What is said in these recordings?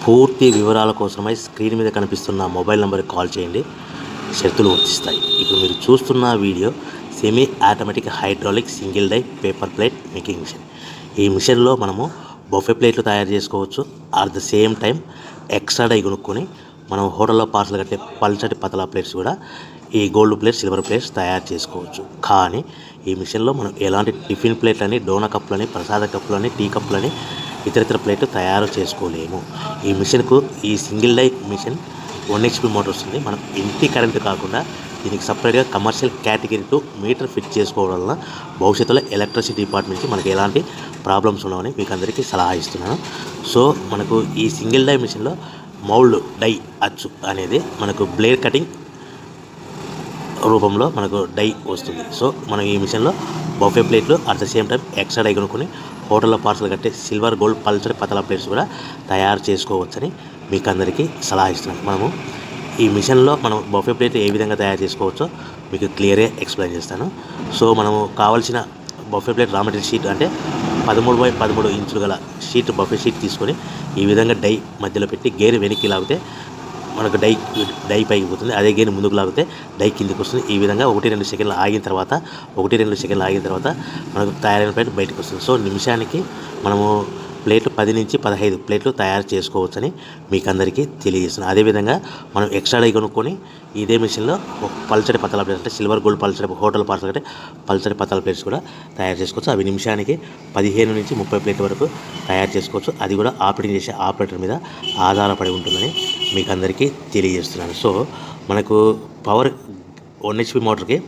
పూర్తి వివరాల కోసమై స్క్రీన్ మీద కనిపిస్తున్న మొబైల్ నెంబర్కి కాల్ చేయండి. షరతులు వర్తిస్తాయి. ఇప్పుడు మీరు చూస్తున్న video semi automatic hydraulic single die paper plate making machine. ఈ మిషన్లో మనము బఫే ప్లేట్లు తయారు చేసుకోవచ్చు. At the same time extra die కొనుక్కొని మనం హోటల్లో పార్సల్ కట్టే పల్చటి పతలా ప్లేట్స్ కూడా ఈ గోల్డ్ ప్లేట్స్, సిల్వర్ ప్లేట్స్ తయారు చేసుకోవచ్చు. కానీ ఈ మిషన్లో మనం ఎలాంటి టిఫిన్ ప్లేట్లని, డోనా కప్పులని, ప్రసాద కప్పులని, టీ కప్పులని, ఇతర ప్లేట్లు తయారు చేసుకోలేము. ఈ మిషన్కు ఈ single die machine 1 HP motor వస్తుంది. మనం ఇంటి కరెంటు కాకుండా దీనికి సపరేట్గా కమర్షియల్ కేటగిరీ 2 మీటర్ ఫిట్ చేసుకోవడం వల్ల భవిష్యత్తులో ఎలక్ట్రిసిటీ డిపార్ట్మెంట్ నుంచి మనకి ఎలాంటి ప్రాబ్లమ్స్ ఉండవని మీకు అందరికీ సలహా ఇస్తున్నాను. సో మనకు ఈ సింగిల్ డై మిషన్లో మౌల్డ్ డై అచ్చు అనేది మనకు బ్లేడ్ కటింగ్ రూపంలో మనకు డై వస్తుంది. సో మనం ఈ మిషన్లో బఫే ప్లేట్లు at the same time extra die కొనుక్కొని హోటల్లో పార్సల్ కట్టే సిల్వర్, గోల్డ్, పల్చడి పతలా ప్లేట్స్ కూడా తయారు చేసుకోవచ్చని మీకు అందరికీ సలహా ఇస్తున్నాను. మనము ఈ మిషన్లో మనం బఫే ప్లేట్ ఏ విధంగా తయారు చేసుకోవచ్చో మీకు క్లియర్గా ఎక్స్ప్లెయిన్ చేస్తాను. సో మనము కావాల్సిన buffet plate raw material sheet అంటే 13x13 ఇంచులు గల షీట్, బఫే షీట్ తీసుకొని ఈ విధంగా డై మధ్యలో పెట్టి గేర్ వెనక్కి లాగితే మనకు డై పైకి పోతుంది. అదే గేర్ ముందుకు లాగితే డై కిందికి వస్తుంది. ఈ విధంగా 1-2 సెకండ్లు ఆగిన తర్వాత మనకు తయారైన ప్లేట్ బయటకు వస్తుంది. సో నిమిషానికి మనము ప్లేట్లు 10 నుంచి 15 ప్లేట్లు తయారు చేసుకోవచ్చని మీకు అందరికీ తెలియజేస్తున్నాను. అదేవిధంగా మనం ఎక్స్ట్రా డై కొనుక్కొని ఇదే మిషన్లో పల్చడి పతలా ప్లేట్స్ అంటే సిల్వర్, గోల్డ్, పల్చడి హోటల్ పార్సల్ అంటే పల్చడి పతలా ప్లేట్స్ కూడా తయారు చేసుకోవచ్చు. అవి నిమిషానికి 15 నుంచి 30 ప్లేట్ల వరకు తయారు చేసుకోవచ్చు. అది కూడా ఆపరేటింగ్ చేసే ఆపరేటర్ మీద ఆధారపడి ఉంటుందని మీకు అందరికీ తెలియజేస్తున్నాను. సో మనకు పవర్ 1 HP మోటార్కి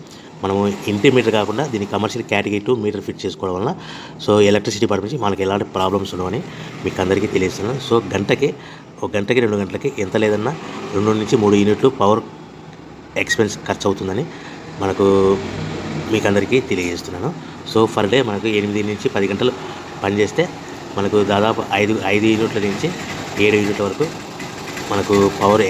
మనము ఇంటి మీటర్ కాకుండా దీన్ని కమర్షియల్ కేటగిరీ 2 మీటర్ ఫిట్ చేసుకోవడం వల్ల సో ఎలక్ట్రిసిటీ డిపార్ట్మెంట్ నుంచి మనకి ఎలాంటి ప్రాబ్లమ్స్ ఉండవని మీకు అందరికీ తెలియజేస్తున్నాను. సో ఒక గంటకి 2 గంటలకి ఎంత లేదన్నా 2 నుంచి 3 యూనిట్లు పవర్ ఎక్స్పెన్స్ ఖర్చు అవుతుందని మీకు అందరికీ తెలియజేస్తున్నాను. సో ఫర్ డే మనకు 8 నుంచి 10 గంటలు పనిచేస్తే మనకు దాదాపు 5 యూనిట్ల నుంచి 7 యూనిట్ల వరకు మనకు పవర్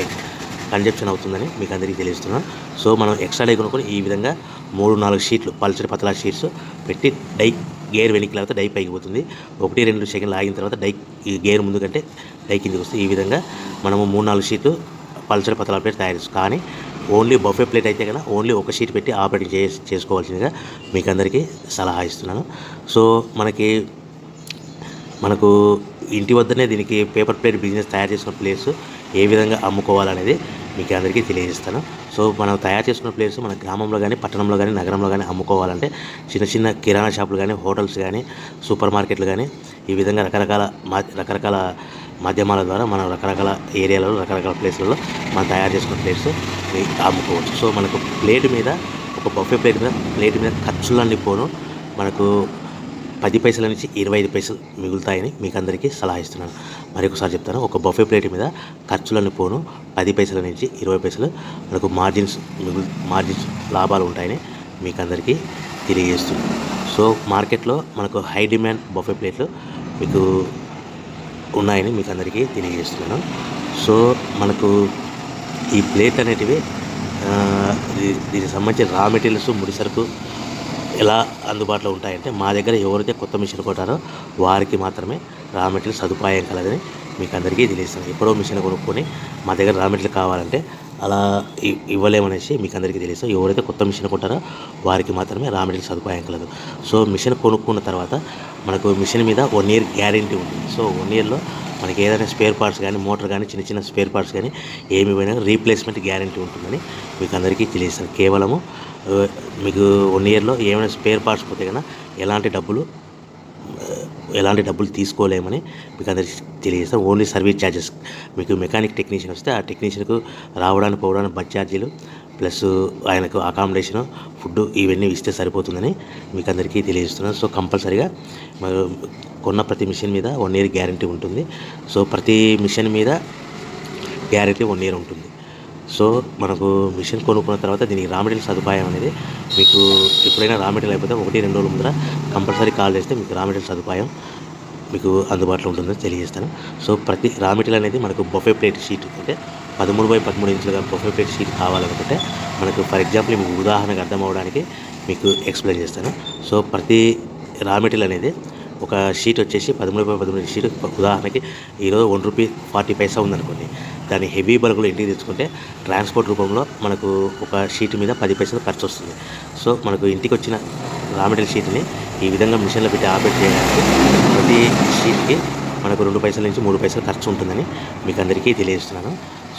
కన్జప్షన్ అవుతుందని మీకు అందరికీ తెలియజేస్తున్నాను. సో మనం ఎక్స్ట్రా డై కొనుక్కొని ఈ విధంగా 3-4 షీట్లు పల్చడి పతలా షీట్స్ పెట్టి డై గేర్ వెనక్కి లాగితే డై పైకి పోతుంది. 1-2 సెకండ్లు ఆగిన తర్వాత ఈ గేర్ ముందు కంటే డై కిందికి వస్తుంది. ఈ విధంగా మనము 3-4 షీట్లు పల్చడి పతలా ప్లేట్ తయారు చేస్తాం. కానీ ఓన్లీ బఫే ప్లేట్ అయితే కనుక ఓన్లీ ఒక షీట్ పెట్టి ఆపరేటింగ్ చేసుకోవాల్సిందిగా మీకు అందరికీ సలహా ఇస్తున్నాను. సో మనకు ఇంటి వద్దనే దీనికి పేపర్ ప్లేట్ బిజినెస్ తయారు చేసుకున్న ప్లేస్ ఏ విధంగా అమ్ముకోవాలనేది మీకు అందరికీ తెలియజేస్తాను. సో మనం తయారు చేసుకున్న ప్లేస్ మన గ్రామంలో కానీ, పట్టణంలో కానీ, నగరంలో కానీ అమ్ముకోవాలంటే చిన్న కిరాణా షాపులు కానీ, హోటల్స్ కానీ, సూపర్ మార్కెట్లు కానీ ఈ విధంగా రకరకాల మాధ్యమాల ద్వారా మనం రకరకాల ఏరియాలలో, రకరకాల ప్లేస్లలో మనం తయారు చేసుకున్న ప్లేట్స్ అమ్ముకోవచ్చు. సో మనకు ప్లేట్ మీద ఒక బఫే ప్లేట్ మీద ఖర్చులన్నీ పోను మనకు 10 పైసల నుంచి 25 పైసలు మిగులుతాయని మీకు అందరికీ సలహా ఇస్తున్నాను. మరొకసారి చెప్తాను. ఒక బఫే ప్లేట్ మీద ఖర్చులను పోను 10 పైసల నుంచి 20 పైసలు మనకు మార్జిన్స్ లాభాలు ఉంటాయని మీకు అందరికీ తెలియజేస్తున్నాను. సో మార్కెట్లో మనకు హై డిమాండ్ బఫే ప్లేట్లు మీకు ఉన్నాయని మీకు అందరికీ తెలియజేస్తున్నాను. సో మనకు ఈ ప్లేట్ అనేటివి దీనికి సంబంధించిన రా మెటీరియల్స్, ముడిసరుకు ఎలా అందుబాటులో ఉంటాయంటే మా దగ్గర ఎవరైతే కొత్త మిషన్ కొట్టారో వారికి మాత్రమే రా మెటీరియల్ సదుపాయం కలదని మీకు అందరికీ తెలియజేస్తాను. ఎప్పుడో మిషన్ కొనుక్కొని మా దగ్గర రా మెటీరియల్ కావాలంటే అలా ఇవ్వలేమనేసి మీకు అందరికీ తెలియదు. ఎవరైతే కొత్త మిషన్ కొంటారో వారికి మాత్రమే రా మెటీరియల్ సదుపాయం కలదు. సో మిషన్ కొనుక్కున్న తర్వాత మనకు మిషన్ మీద 1 ఇయర్ గ్యారెంటీ ఉంటుంది. సో 1 ఇయర్లో మనకి ఏదైనా స్పేర్ పార్ట్స్ కానీ, మోటార్ కానీ, చిన్న స్పేర్ పార్ట్స్ కానీ ఏమి పోయినా రీప్లేస్మెంట్ గ్యారెంటీ ఉంటుందని మీకు అందరికీ తెలియజేస్తాను. కేవలము మీకు 1 ఇయర్లో ఏమైనా స్పేర్ పార్ట్స్ పోతే కన్నా ఎలాంటి డబ్బులు తీసుకోలేమని మీకు అందరికీ తెలియజేస్తాం. ఓన్లీ సర్వీస్ ఛార్జెస్ మీకు మెకానిక్ టెక్నీషియన్ వస్తే ఆ టెక్నీషియన్కు రావడానికి పోవడానికి బస్ ఛార్జీలు ప్లస్ ఆయనకు అకామిడేషను, ఫుడ్ ఇవన్నీ ఇస్తే సరిపోతుందని మీకు అందరికీ తెలియజేస్తున్నాను. సో కంపల్సరీగా కొన్న ప్రతి మిషన్ మీద 1 ఇయర్ గ్యారెంటీ ఉంటుంది. సో ప్రతి మిషన్ మీద గ్యారెంటీ 1 ఇయర్ ఉంటుంది. సో మనకు మిషన్ కొనుక్కున్న తర్వాత దీనికి రా మెటీరియల్ సదుపాయం అనేది మీకు ఎప్పుడైనా రా మెటీరియల్ అయిపోతే 1-2 రోజుల ముందర కంపల్సరీ కాల్ చేస్తే మీకు రా మెటీరియల్ సదుపాయం మీకు అందుబాటులో ఉంటుందని తెలియజేస్తాను. సో ప్రతి రా మెటీరియల్ అనేది మనకు బఫే ప్లేట్ షీట్ అంటే 13x13 ఇంచులుగా బఫే ప్లేట్ షీట్ కావాలనుకుంటే మనకు ఫర్ ఎగ్జాంపుల్ మీకు ఉదాహరణకు అర్థం అవ్వడానికి మీకు ఎక్స్ప్లెయిన్ చేస్తాను. సో ప్రతి రా మెటీరియల్ అనేది ఒక షీట్ వచ్చేసి 13 షీట్ ఉదాహరణకి ఈరోజు ₹1.40 ఉందనుకోండి. దాన్ని హెవీ బల్క్లో ఇంటికి తెచ్చుకుంటే ట్రాన్స్పోర్ట్ రూపంలో మనకు ఒక షీట్ మీద 10 పైసలు ఖర్చు వస్తుంది. సో మనకు ఇంటికి వచ్చిన రా మెటీరియల్ షీట్ని ఈ విధంగా మిషన్లో పెట్టి ఆపరేట్ చేయడానికి ప్రతి షీట్కి మనకు 2 పైసల నుంచి 3 పైసలు ఖర్చు ఉంటుందని మీకు అందరికీ తెలియజేస్తున్నాను.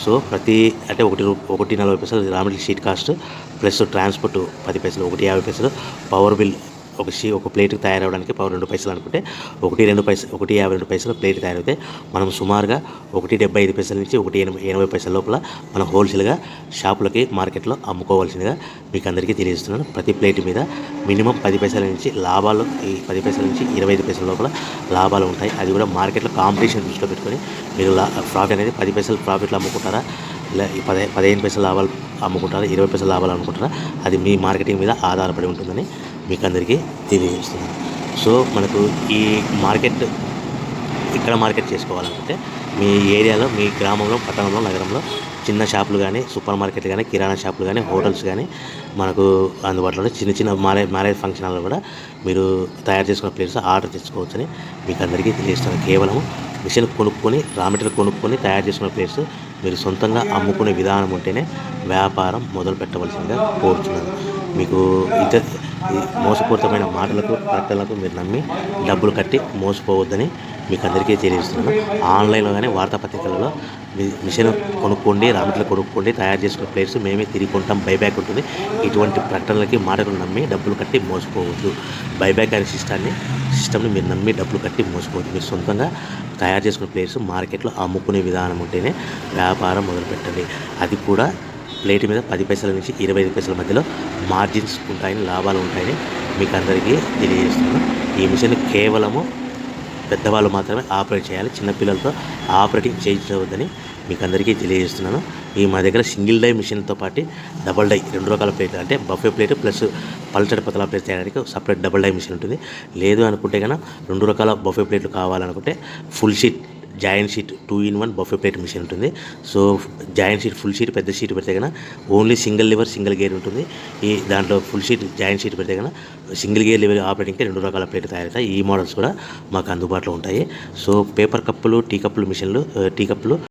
సో ప్రతి అంటే 1.40 raw material sheet cost plus transport 10 పైసలు, 1.50 పవర్ బిల్ ఒక ప్లేట్కి తయారవడానికి పవర్ 2 పైసలు అనుకుంటే 1.52 ప్లేట్ తయారైతే మనం సుమారుగా 1.75 నుంచి 1.80 లోపల మనం హోల్సేల్గా షాపులకి మార్కెట్లో అమ్ముకోవాల్సిందిగా మీకు అందరికీ తెలియజేస్తున్నాను. ప్రతి ప్లేట్ మీద మినిమం 10 పైసల నుంచి లాభాలు, ఈ 10 పైసల నుంచి 25 పైసల లోపల లాభాలు ఉంటాయి. అది కూడా మార్కెట్లో కాంపిటీషన్ దృష్టిలో పెట్టుకొని మీరు ప్రాఫిట్ అనేది 10 పైసలు ప్రాఫిట్లో అమ్ముకుంటారా, ఇలా 15 పైసల లాభాలు అమ్ముకుంటారా, 20 పైసల లాభాలు అమ్ముకుంటారా, అది మీ మార్కెటింగ్ మీద ఆధారపడి ఉంటుందని మీకు అందరికీ తెలియజేస్తున్నాను. సో మనకు ఈ ఇక్కడ మార్కెట్ చేసుకోవాలనుకుంటే మీ ఏరియాలో, మీ గ్రామంలో, పట్టణంలో, నగరంలో చిన్న షాపులు కానీ, సూపర్ మార్కెట్లు కానీ, కిరాణా షాపులు కానీ, హోటల్స్ కానీ మనకు అందుబాటులో చిన్న మ్యారేజ్ ఫంక్షన్ హాల్లో కూడా మీరు తయారు చేసుకున్న ప్లేట్స్ ఆర్డర్ తెచ్చుకోవచ్చని మీకు అందరికీ తెలియజేస్తున్నాను. కేవలం మిషన్ కొనుక్కొని, రా మెటీరియల్ కొనుక్కొని తయారు చేసుకున్న ప్లేట్స్ మీరు సొంతంగా అమ్ముకునే విధానం ఉంటేనే వ్యాపారం మొదలు పెట్టవలసిందిగా కోరుతున్నాను. మీకు మోసపూరితమైన మాటలకు, ప్రకటనలకు మీరు నమ్మి డబ్బులు కట్టి మోసపోవద్దని మీకు అందరికీ తెలియజేస్తున్నాను. ఆన్లైన్లో కానీ వార్తాపత్రికలలో మిషన్ కొనుక్కోండి, రా మెటీరియల్ కొనుక్కోండి, తయారు చేసుకున్న ప్లేట్స్ మేమే తిరిగి కొంటాం, బైబ్యాక్ ఉంటుంది, ఇటువంటి ప్రకటనలకి మాటలు నమ్మి డబ్బులు కట్టి మోసపోవద్దు. బైబ్యాక్ అనే సిస్టమ్ని మీరు నమ్మి డబ్బులు కట్టి మోసపోవద్దు. మీరు సొంతంగా తయారు చేసుకున్న ప్లేట్స్ మార్కెట్లో అమ్ముకునే విధానం ఉంటేనే వ్యాపారం మొదలుపెట్టండి. అది కూడా ప్లేట్ మీద 10 పైసల నుంచి 25 పైసల మధ్యలో మార్జిన్స్ ఉంటాయని, లాభాలు ఉంటాయని మీకు అందరికీ తెలియజేస్తున్నాను. ఈ మిషన్ కేవలము పెద్దవాళ్ళు మాత్రమే ఆపరేట్ చేయాలి, చిన్నపిల్లలతో ఆపరేటింగ్ చేయించవద్దని మీకు అందరికీ తెలియజేస్తున్నాను. మా దగ్గర సింగిల్ డై మిషన్తో పాటు డబల్ డై 2 రకాల ప్లేట్లు, అంటే బఫే ప్లేట్ ప్లస్ పల్చడి పతలా ప్లేట్ చేయడానికి సపరేట్ డబల్ డై మిషన్ ఉంటుంది. లేదు అనుకుంటే కనుక 2 రకాల బఫే ప్లేట్లు కావాలనుకుంటే full sheet joint sheet 2-in-1 buffet plate machine ఉంటుంది. So joint sheet, full sheet పెద్ద షీట్ పెడితే కనుక only single lever single gear ఉంటుంది. దాంట్లో ఫుల్ షీట్ జాయింట్ షీట్ పెడితే కనుక సింగిల్ గేర్ లివర్ ఆపరేటింగ్కి 2 రకాల ప్లేట్ తయారవుతాయి. ఈ మోడల్స్ కూడా మాకు అందుబాటులో ఉంటాయి. సో పేపర్ కప్పులు, టీ కప్పులు మిషన్లు, టీ కప్పులు